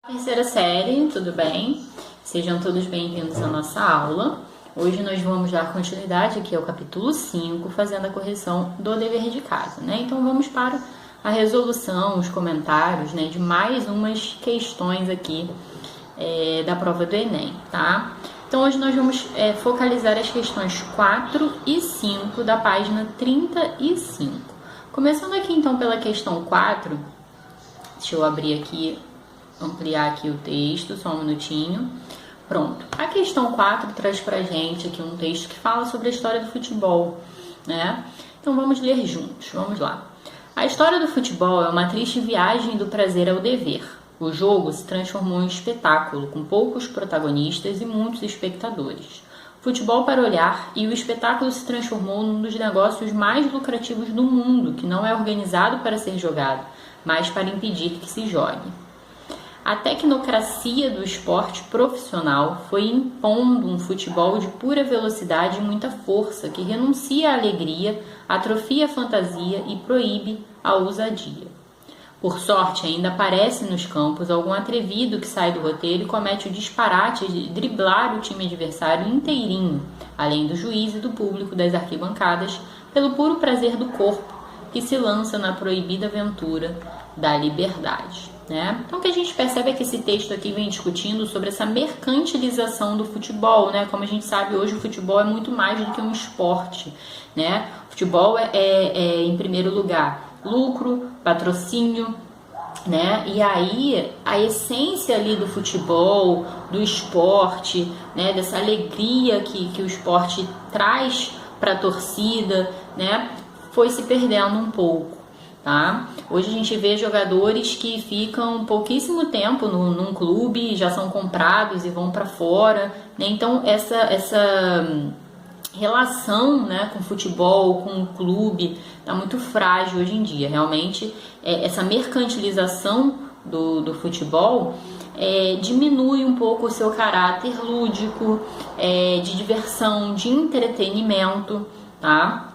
Terceira série, tudo bem? Sejam todos bem-vindos à nossa aula. Hoje nós vamos dar continuidade aqui ao capítulo 5, fazendo a correção do dever de casa, né? Então vamos para a resolução, os comentários, né, de mais umas questões aqui da prova do Enem, tá? Então hoje nós vamos focalizar as questões 4 e 5 da página 35. Começando aqui então pela questão 4, deixa eu abrir aqui, ampliar aqui o texto, só um minutinho. Pronto. A questão 4 traz pra gente aqui um texto que fala sobre a história do futebol, né? Então vamos ler juntos, vamos lá. A história do futebol é uma triste viagem do prazer ao dever. O jogo se transformou em espetáculo, com poucos protagonistas e muitos espectadores. Futebol para olhar, e o espetáculo se transformou num dos negócios mais lucrativos do mundo, que não é organizado para ser jogado, mas para impedir que se jogue. A tecnocracia do esporte profissional foi impondo um futebol de pura velocidade e muita força, que renuncia à alegria, atrofia a fantasia e proíbe a ousadia. Por sorte, ainda aparece nos campos algum atrevido que sai do roteiro e comete o disparate de driblar o time adversário inteirinho, além do juiz e do público das arquibancadas, pelo puro prazer do corpo, que se lança na proibida aventura da liberdade. Né? Então o que a gente percebe é que esse texto aqui vem discutindo sobre essa mercantilização do futebol, né? Como a gente sabe, hoje o futebol é muito mais do que um esporte, né? O futebol é em primeiro lugar lucro, patrocínio, né? E aí a essência ali do futebol, do esporte, né? Dessa alegria que o esporte traz para a torcida, né? Foi se perdendo um pouco. Tá? Hoje a gente vê jogadores que ficam pouquíssimo tempo num clube, já são comprados e vão para fora, né? Então essa relação, né, com o futebol, com o clube, está muito frágil hoje em dia. Realmente essa mercantilização do futebol diminui um pouco o seu caráter lúdico, de diversão, de entretenimento, tá?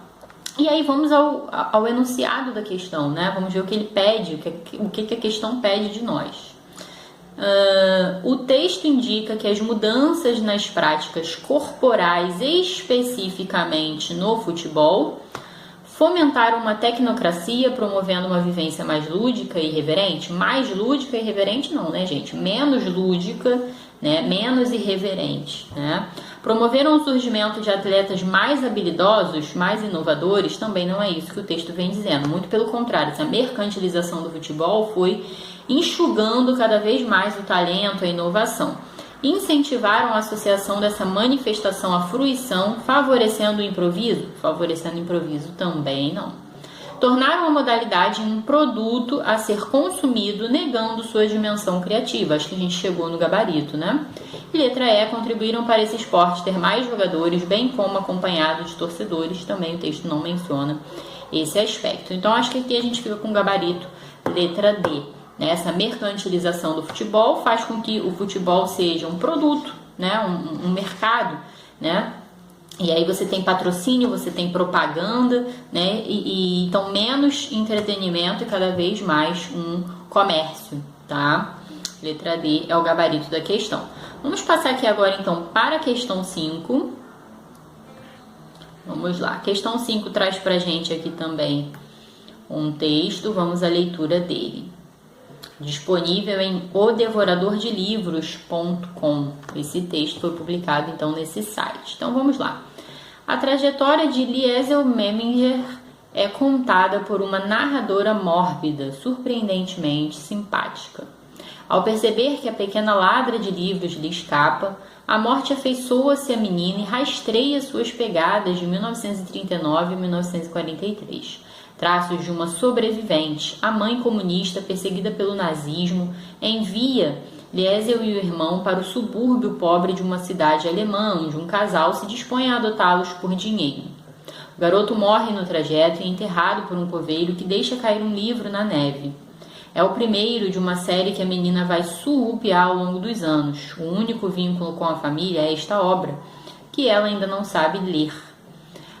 E aí vamos ao enunciado da questão, né? Vamos ver o que ele pede, o que a questão pede de nós. O texto indica que as mudanças nas práticas corporais, especificamente no futebol, fomentaram uma tecnocracia, promovendo uma vivência mais lúdica e irreverente. Mais lúdica e irreverente não, né, gente? Menos lúdica, né? Menos irreverente, né? Promoveram o surgimento de atletas mais habilidosos, mais inovadores, também não é isso que o texto vem dizendo. Muito pelo contrário, essa mercantilização do futebol foi enxugando cada vez mais o talento, a inovação. Incentivaram a associação dessa manifestação à fruição, favorecendo o improviso? Favorecendo o improviso também não. Tornaram a modalidade um produto a ser consumido, negando sua dimensão criativa. Acho que a gente chegou no gabarito, né? E letra E, contribuíram para esse esporte ter mais jogadores, bem como acompanhado de torcedores. Também o texto não menciona esse aspecto. Então, acho que aqui a gente fica com o gabarito letra D. Né? Essa mercantilização do futebol faz com que o futebol seja um produto, né? Um mercado, né? E aí você tem patrocínio, você tem propaganda, né? E então menos entretenimento e cada vez mais um comércio, tá? Letra D é o gabarito da questão. Vamos passar aqui agora então para a questão 5. Vamos lá. A questão 5 traz pra gente aqui também um texto, vamos à leitura dele. Disponível em odevoradordelivros.com. Esse texto foi publicado então nesse site. Então vamos lá. A trajetória de Liesel Meminger é contada por uma narradora mórbida, surpreendentemente simpática. Ao perceber que a pequena ladra de livros lhe escapa, a morte afeiçoa-se à menina e rastreia suas pegadas de 1939 e 1943. Traços de uma sobrevivente, a mãe comunista perseguida pelo nazismo, envia Liesel e o irmão para o subúrbio pobre de uma cidade alemã, onde um casal se dispõe a adotá-los por dinheiro. O garoto morre no trajeto e é enterrado por um coveiro que deixa cair um livro na neve. É o primeiro de uma série que a menina vai surrupiar ao longo dos anos. O único vínculo com a família é esta obra, que ela ainda não sabe ler.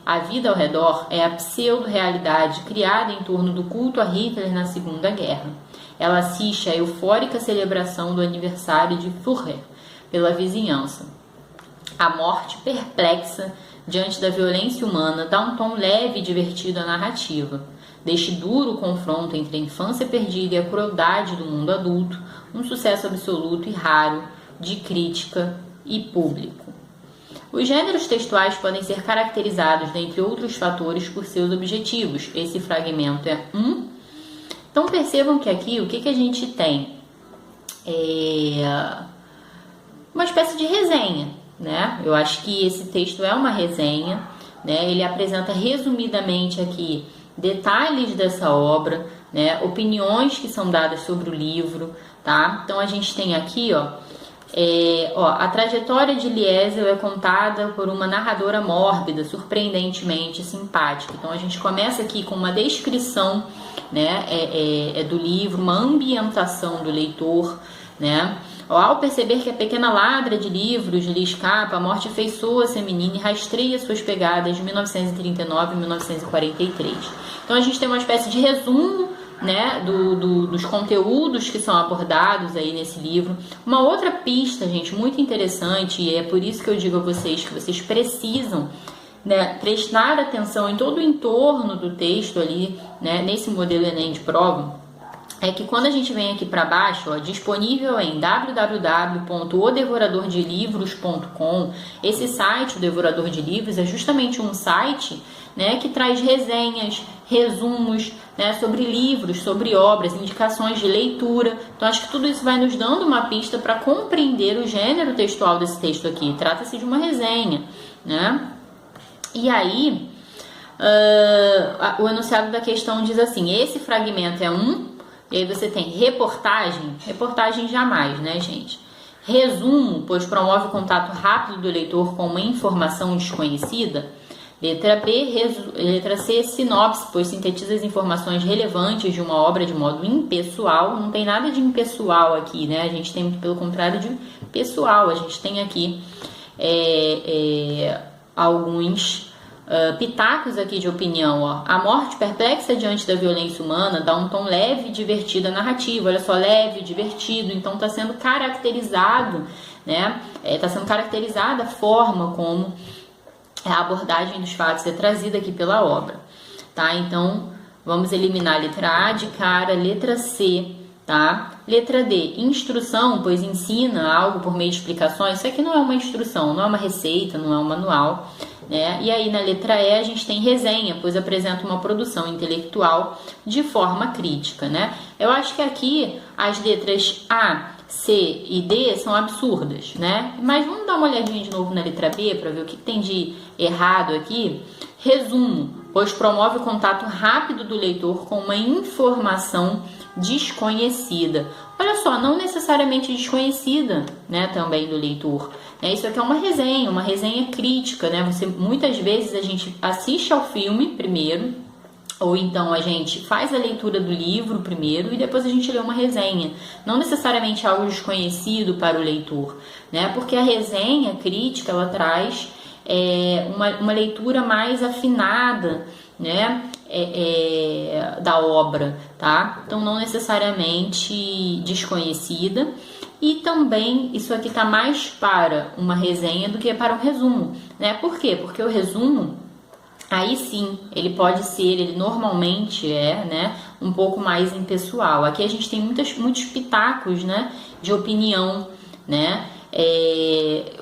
A vida ao redor é a pseudo-realidade criada em torno do culto a Hitler na Segunda Guerra. ela assiste à eufórica celebração do aniversário de Führer pela vizinhança. A morte perplexa diante da violência humana dá um tom leve e divertido à narrativa. Deste duro confronto entre a infância perdida e a crueldade do mundo adulto, um sucesso absoluto e raro de crítica e público. Os gêneros textuais podem ser caracterizados, dentre outros fatores, por seus objetivos. Esse fragmento é um. Então percebam que aqui o que a gente tem? Uma espécie de resenha, né? Eu acho que esse texto é uma resenha, né? Ele apresenta resumidamente aqui detalhes dessa obra, né? Opiniões que são dadas sobre o livro, tá? Então a gente tem aqui, a trajetória de Liesel é contada por uma narradora mórbida, surpreendentemente simpática. Então a gente começa aqui com uma descrição, né, do livro, uma ambientação do leitor, né? Ao perceber que a pequena ladra de livros lhe escapa, a morte afeiçoa-se a menina e rastreia suas pegadas de 1939 e 1943. Então a gente tem uma espécie de resumo, né, dos conteúdos que são abordados aí nesse livro. Uma outra pista, gente, muito interessante, e é por isso que eu digo a vocês que vocês precisam, né, prestar atenção em todo o entorno do texto ali, né, nesse modelo Enem de prova, é que quando a gente vem aqui para baixo, disponível em www.odevoradordelivros.com, esse site, o Devorador de Livros, é justamente um site, né, que traz resenhas, resumos, né, sobre livros, sobre obras, indicações de leitura. Então acho que tudo isso vai nos dando uma pista para compreender o gênero textual desse texto aqui. Trata-se de uma resenha, né? E aí, o enunciado da questão diz assim: esse fragmento é um. E aí você tem reportagem jamais, né, gente? Resumo, pois promove o contato rápido do leitor com uma informação desconhecida. Letra B, letra C, sinopse, pois sintetiza as informações relevantes de uma obra de modo impessoal. Não tem nada de impessoal aqui, né? A gente tem, pelo contrário, de pessoal. A gente tem aqui alguns pitacos aqui de opinião. A morte perplexa diante da violência humana dá um tom leve e divertido à narrativa. Olha só, leve, divertido. Então está sendo caracterizado, né? Está sendo caracterizada a forma como a abordagem dos fatos é trazida aqui pela obra, tá? Então vamos eliminar a letra A de cara, letra C, tá? Letra D, instrução, pois ensina algo por meio de explicações. Isso aqui não é uma instrução, não é uma receita, não é um manual, né? E aí na letra E a gente tem resenha, pois apresenta uma produção intelectual de forma crítica, né? Eu acho que aqui as letras A, C e D são absurdas, né? Mas vamos dar uma olhadinha de novo na letra B para ver o que tem de errado aqui. Resumo, pois promove o contato rápido do leitor com uma informação desconhecida. Olha só, não necessariamente desconhecida, né, também do leitor. Isso aqui é uma resenha crítica, né? Muitas vezes a gente assiste ao filme primeiro, ou então a gente faz a leitura do livro primeiro e depois a gente lê uma resenha. Não necessariamente algo desconhecido para o leitor, né? Porque a resenha crítica, ela traz uma leitura mais afinada, né? Da obra, tá? Então não necessariamente desconhecida. E também isso aqui tá mais para uma resenha do que para um resumo, né? Por quê? Porque o resumo, aí sim, ele normalmente né, um pouco mais impessoal. Aqui a gente tem muitos pitacos, né, de opinião, né,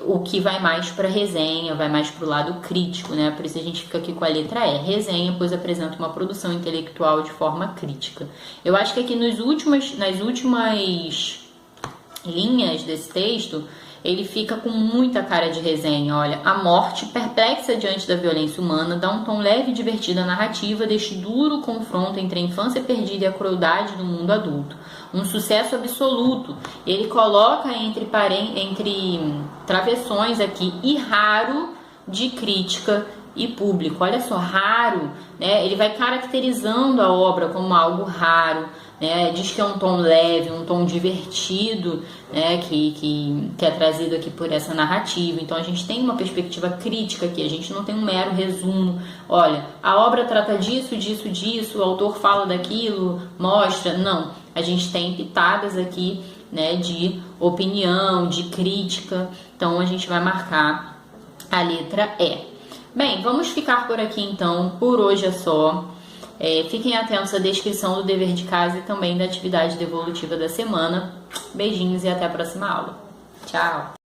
o que vai mais para resenha, vai mais para o lado crítico, né, por isso a gente fica aqui com a letra E, resenha, pois apresenta uma produção intelectual de forma crítica. Eu acho que aqui nas últimas linhas desse texto, ele fica com muita cara de resenha. Olha, a morte, perplexa diante da violência humana, dá um tom leve e divertido à narrativa deste duro confronto entre a infância perdida e a crueldade do mundo adulto. Um sucesso absoluto. Ele coloca entre travessões aqui, e raro de crítica e público. Olha só, raro, né? Ele vai caracterizando a obra como algo raro, né? Diz que é um tom leve, um tom divertido, né? que é trazido aqui por essa narrativa. Então a gente tem uma perspectiva crítica aqui, a gente não tem um mero resumo. Olha, a obra trata disso, o autor fala daquilo, mostra. Não, a gente tem pitadas aqui, né, de opinião, de crítica, então a gente vai marcar a letra E. Bem, vamos ficar por aqui então, por hoje é só. Fiquem atentos à descrição do dever de casa e também da atividade devolutiva da semana. Beijinhos e até a próxima aula. Tchau!